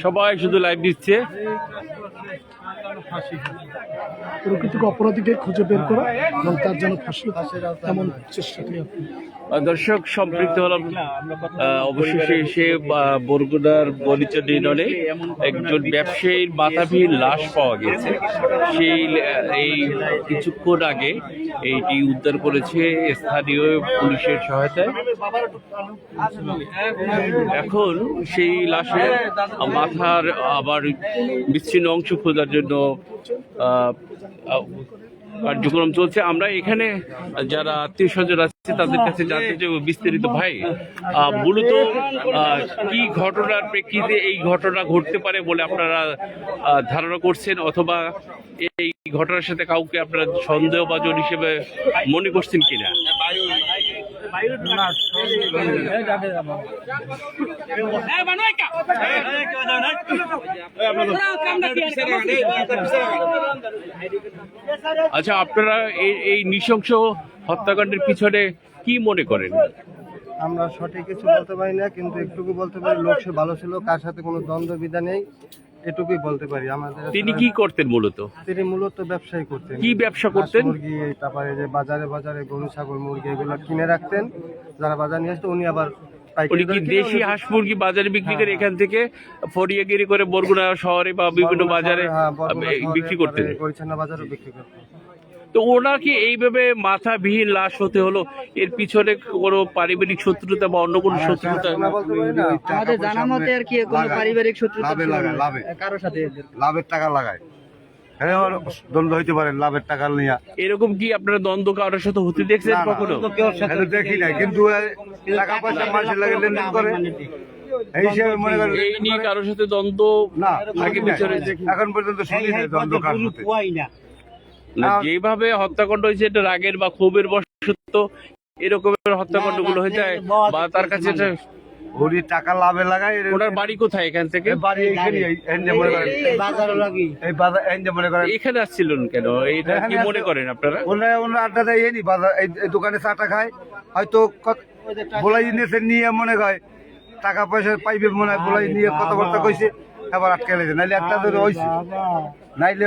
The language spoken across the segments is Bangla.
সবাই শুধু লাইভ দিচ্ছে। প্রকৃতিক অপরাধীকে খুঁজে বের করা এবং তার জন্য ফাঁসি তেমন চেষ্টাটি দর্শক সম্পৃক্ত হলাম অবশেষে এসে বরগুনার গলিচর ইউনিয়নে একজন ব্যবসায়ীর মাথাবিহীন লাশ পাওয়া গেছে। এই কিছুক্ষণ আগে এইটি উদ্ধার করেছে স্থানীয় পুলিশের সহায়তায়। এখন সেই লাশের মাথার আবার বিচ্ছিন্ন অংশ খোঁজার জন্য কার্যক্রম চলছে। আমরা এখানে যারা আত্মীয় স্বজন আছে তাদের কাছে জানতে চাই বিস্তারিত। ভাই, মূলত কি ঘটনার প্রেক্ষিতে এই ঘটনা ঘটতে পারে বলে আপনারা ধারণা করছেন, অথবা এই ঘটনার সাথে কাউকে আপনারা সন্দেহভাজন হিসেবে মনে করছেন কিনা? আচ্ছা, আপনারা এই নৃশংস হত্যাকাণ্ডের পিছনে কি মনে করেন? আমরা সঠিক কিছু বলতে পারি না, কিন্তু একটুকু বলতে পারি লোক সে ভালো ছিল, কার সাথে কোনো দ্বন্দ্ব বিধা নেই, এটুকুই বলতে পারি। আমাদের তিনি কি করতেন মূলত? তিনি মূলত ব্যবসায়ী করতেন। কি ব্যবসা করতেন? মুরগি, তারপরে যে বাজারে বাজারে গরু ছাগল মুরগি এগুলো কিনে রাখতেন, যারা বাজার নিয়ে আসতো উনি আবার উনি কি দেশি হাঁস মুরগি বাজারে বিক্রি করে এখান থেকে ফরিয়াগিরি করে বরগুনা শহরে বা বিভিন্ন বাজারে বিক্রি করতেন? পরিচ্ছন্ন বাজারে বিক্রি করতেন। তো ওনার কি এইভাবে মাথাবিহীন লাশ হতে হলো, এর পিছনে কোনো পারিবারিক শত্রুতা বা অন্য কোনো শত্রুতা? আমাদের জানা মতে আর কি কোনো পারিবারিক শত্রুতা কারোর সাথে লাভের টাকা লাগায়, দ্বন্দ্ব হইতে পারে লাভের টাকা নিয়ে। এরকম কি আপনারা দ্বন্দ্ব কারোর সাথে হতে দেখছেন কখনো? দেখি না, কিন্তু টাকা পয়সা মানুষের লাগে লেনদেন করে, এই হিসেবে মনে করেন এই নিয়ে কারোর সাথে দ্বন্দ্ব না আগে পিছনে এখন পর্যন্ত শুনি না দ্বন্দ্ব কার সাথে। যেভাবে হত্যাকাণ্ড হয়েছে এটা রাগের বা ক্ষোভের বশত এরকমের হত্যাকাণ্ড গুলো হয়ে যায়, বা তার কাছে ওরই টাকা লাভে লাগায়। ওনার বাড়ি কোথায় এখান থেকে? বাড়ি এইখানে, এখানে আসছিলেন কেন, এটা কি মনে করেন আপনারা? ওনারা আড্ডা দেয় নি বাজার, এই দোকানে চাটা খায়, হয়তো বলাই নিয়েছে, নিয়ে মনে হয় টাকা পয়সা পাইবে মনে হয়, বলাই নিয়ে কথাবার্তা কইছে, এবার আটকে লেগেছে। নাইলে একটা ধরে হয়েছে, নাইলে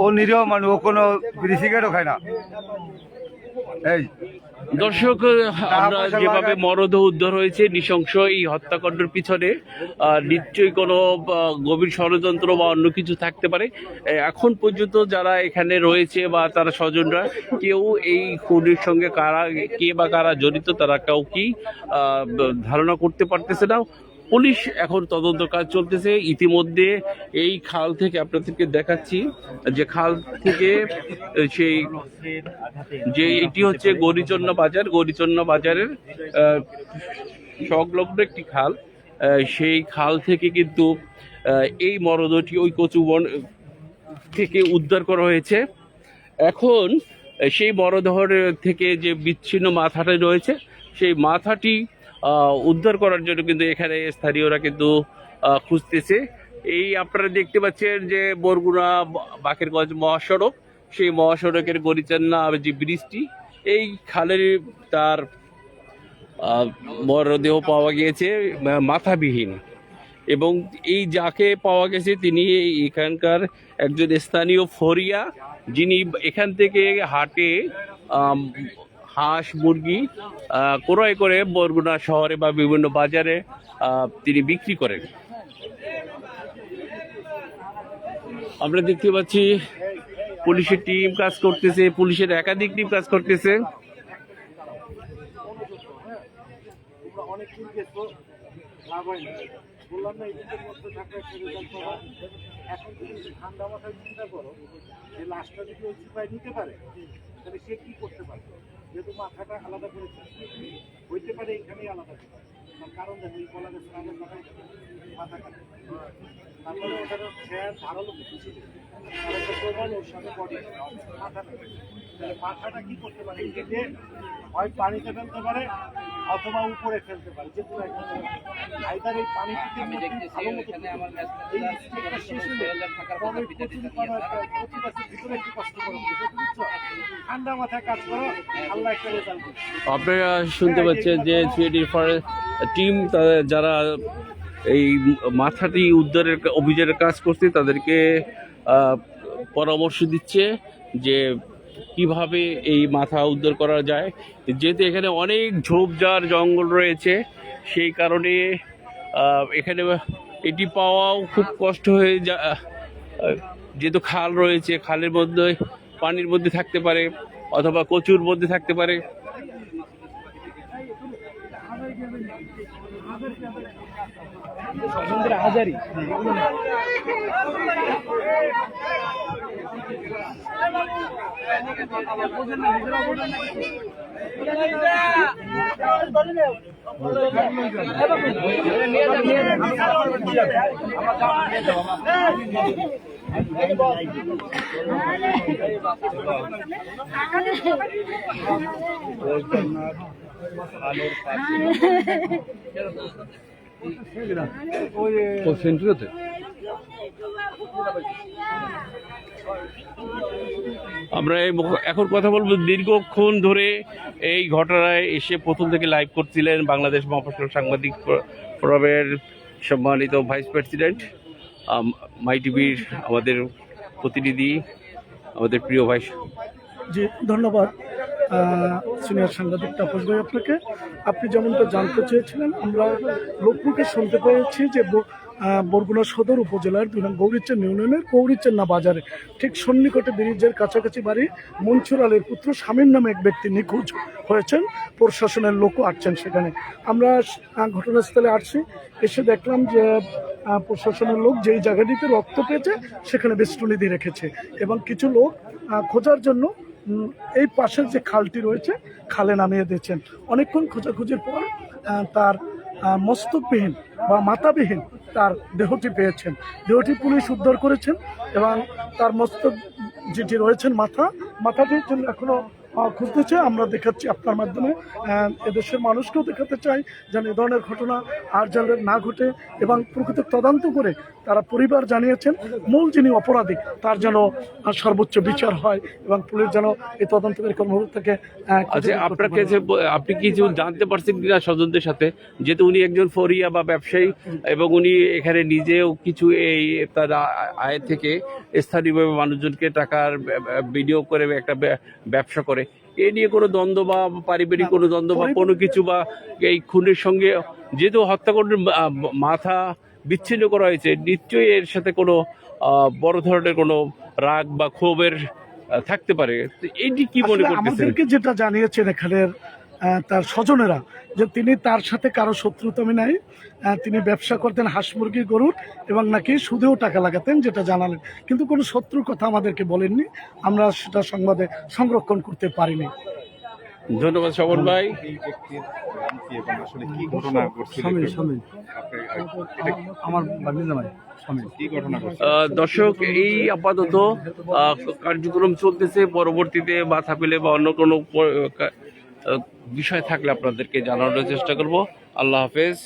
ও নিরীহ মানুষ, ও কোনো বিড়ি সিগারেটও খায় না। এই দর্শক, আমরা যেভাবে মরদেহ উদ্ধার হয়েছে নৃশংস এই হত্যাকাণ্ডের পিছনে নিশ্চয়ই কোনো গভীর ষড়যন্ত্র বা অন্য কিছু থাকতে পারে। এখন পর্যন্ত যারা এখানে রয়েছে বা তারা স্বজনরা, কেউ এই খুনের সঙ্গে কে বা কারা জড়িত তারা কাউকেই ধারণা করতে পারতেছে না। পুলিশ এখন তদন্ত কাজ চলতেছে। ইতিমধ্যে এই খাল থেকে আপনাদেরকে দেখাচ্ছি যে খাল থেকে সেই যে এটি হচ্ছে গরিচন্ন বাজার, গরিচন্ন বাজারের সংলগ্ন একটি খাল। সেই খাল থেকে কিন্তু এই মরদেহটি ওই কচু বন থেকে উদ্ধার করা হয়েছে। এখন সেই মরদেহর থেকে যে বিচ্ছিন্ন মাথাটা রয়েছে সেই মাথাটি উদ্ধার করার জন্য কিন্তু এখানে স্থানীয়রা কিন্তু খুঁজতেছে। এই আপনারা দেখতে পাচ্ছেন যে বরগুনা বাকেরগঞ্জ মহাসড়ক, সেই মহাসড়কের গরিচান্না যে ব্রিজটি, এই খালের তার মরদেহ পাওয়া গিয়েছে মাথাবিহীন। এবং এই যাকে পাওয়া গেছে তিনি এখানকার একজন স্থানীয় ফরিয়া, যিনি এখান থেকে হাটে হাঁস মুরগি ক্রয় করে বরগুনা শহরে বা বিভিন্ন বাজারে তিনি বিক্রি করেন। আমরা দেখতে পাচ্ছি পুলিশের টিম কাজ করতেছে, পুলিশের একাধিক টিম কাজ করতেছে। এখন তুমি ঠান্ডা মাথায় চিন্তা করো যে লাশটা যদি ওই সিপাহি নিতে পারে তাহলে সে কি করতে পারে, যেহেতু মাথাটা আলাদা করেছে হইতে পারে এখানেই আলাদা করে, তার কারণ দেখো এই গলা গেছে আগের মাথায় মাথা কাটে, তারপরে ওটার শেয়ার ধারালো কিছু ছিল, ওর সাথে বডি মাথা নেবে, তাহলে মাথাটা কি করতে পারে, যে হয় পানিতে ফেলতে পারে অথবা উপরে ফেলতে পারে, যে কোনো একটা আইদার এই পানিটিকে ভালো মতো এই স্টেপটা শেষ হলে পরে প্রচুর পানি একটা প্রচুর গাছের ভিতরে একটু কষ্ট করো, বুঝছো? ঠান্ডা মাথায় কাজ করো, আল্লাহ একটা রেজাল্ট দেবে। আপনারা শুনতে পাচ্ছেন যে সিআইডির টিম যারা এই মাথাটি উদ্ধারের অভিযানের কাজ করছে তাদেরকে পরামর্শ দিচ্ছে যে কিভাবে এই মাথা উদ্ধার করা যায়। যেহেতু এখানে অনেক ঝোপঝাড় জঙ্গল রয়েছে সেই কারণে এখানে এটি পাওয়াও খুব কষ্ট হয়ে যেহেতু খাল রয়েছে, খালের মধ্যে পানির মধ্যে থাকতে পারে অথবা কচুর মধ্যে থাকতে পারে। আমরা এখন কথা বলবো দীর্ঘক্ষণ ধরে এই ঘটনায় এসে প্রথম থেকে লাইভ করছিলেন বাংলাদেশ মফস্বল সাংবাদিক ফোরামের সম্মানিত ভাইস প্রেসিডেন্ট মাই টিভির আমাদের প্রতিনিধি, আমাদের প্রিয় ভাই। জি ধন্যবাদ সিনিয়র সাংবাদিক তাপস ভাই আপনাকে। আপনি যেমনটা জানতে চেয়েছিলেন, আমরা লোকমুখে শুনতে পেয়েছি যে বরগুনা সদর উপজেলার 2 নং গৌরীচান ইউনিয়নের গৌরীচান্না বাজারে ঠিক সন্নিকটে ব্রিজের কাছাকাছি বাড়ি মনসুর আলীর পুত্র শামীম নামে এক ব্যক্তি নিখোঁজ হয়েছেন। প্রশাসনের লোকও আসছেন সেখানে। আমরা ঘটনাস্থলে আসছি, এসে দেখলাম যে প্রশাসনের লোক যেই জায়গাটিতে রক্ত পেয়েছে সেখানে বেষ্টনী দিয়ে রেখেছে এবং কিছু লোক খোঁজার জন্য এই পাশের যে খালটি রয়েছে খালে নামিয়ে দিয়েছেন। অনেকক্ষণ খোঁজাখুঁজির পর তার মস্তকবিহীন বা মাথাবিহীন তার দেহটি পেয়েছেন। দেহটি পুলিশ উদ্ধার করেছেন এবং তার মস্তক যেটি রয়েছেন মাথাটির জন্য এখনো খুঁজতেছে। আমরা দেখাচ্ছি আপনার মাধ্যমে, এদেশের মানুষকেও দেখাতে চাই যেন এ ধরনের ঘটনা আর যেন না ঘটে এবং প্রকৃত তদন্ত করে তারা পরিবার জানিয়েছেন মূল যিনি অপরাধী তার যেন সর্বোচ্চ বিচার হয় এবং পুলিশ যেন এই তদন্তকারী কর্মকর্তাকে। আচ্ছা, আপনার কাছে আপনি কিছু জানতে পারছেন কিনা স্বজনদের সাথে, যেহেতু উনি একজন ফরিয়া বা ব্যবসায়ী এবং উনি এখানে নিজেও কিছু এই তার আয় থেকে স্থানীয়ভাবে মানুষজনকে টাকার বিনিয়োগ করে একটা ব্যবসা করে, এ নিয়ে কোনো দ্বন্দ্ব বা পারিবারিক কোনো দ্বন্দ্ব বা কোনো কিছু বা এই খুনের সঙ্গে যেহেতু হত্যাকাণ্ডের মাথা বিচ্ছিন্ন করা হয়েছে, নিশ্চয়ই এর সাথে কোনো বড় ধরনের কোনো রাগ বা ক্ষোভের থাকতে পারে। এইটি কি মনে করতেছেন? আমাদেরকে যেটা জানিয়েছেন এখানের তার স্বজনেরা যে তিনি তার সাথে কারো শত্রুতা নাই, তিনি ব্যবসা করতেন হাঁস মুরগি গরুর এবং নাকি সুদেও টাকা লাগাতেন যেটা জানালেন, কিন্তু কোনো শত্রুর কথা আমাদেরকে বলেননি। আমরা সেটা সংবাদে সংরক্ষণ করতে পারিনি। ধন্যবাদ স্বপন ভাই। দর্শক, এই আপাতত কার্যক্রম চলতেছে, পরবর্তীতে মাথা পেলে বা অন্য কোনো বিষয় থাকলে আপনাদেরকে জানানোর চেষ্টা করব। আল্লাহ হাফেজ।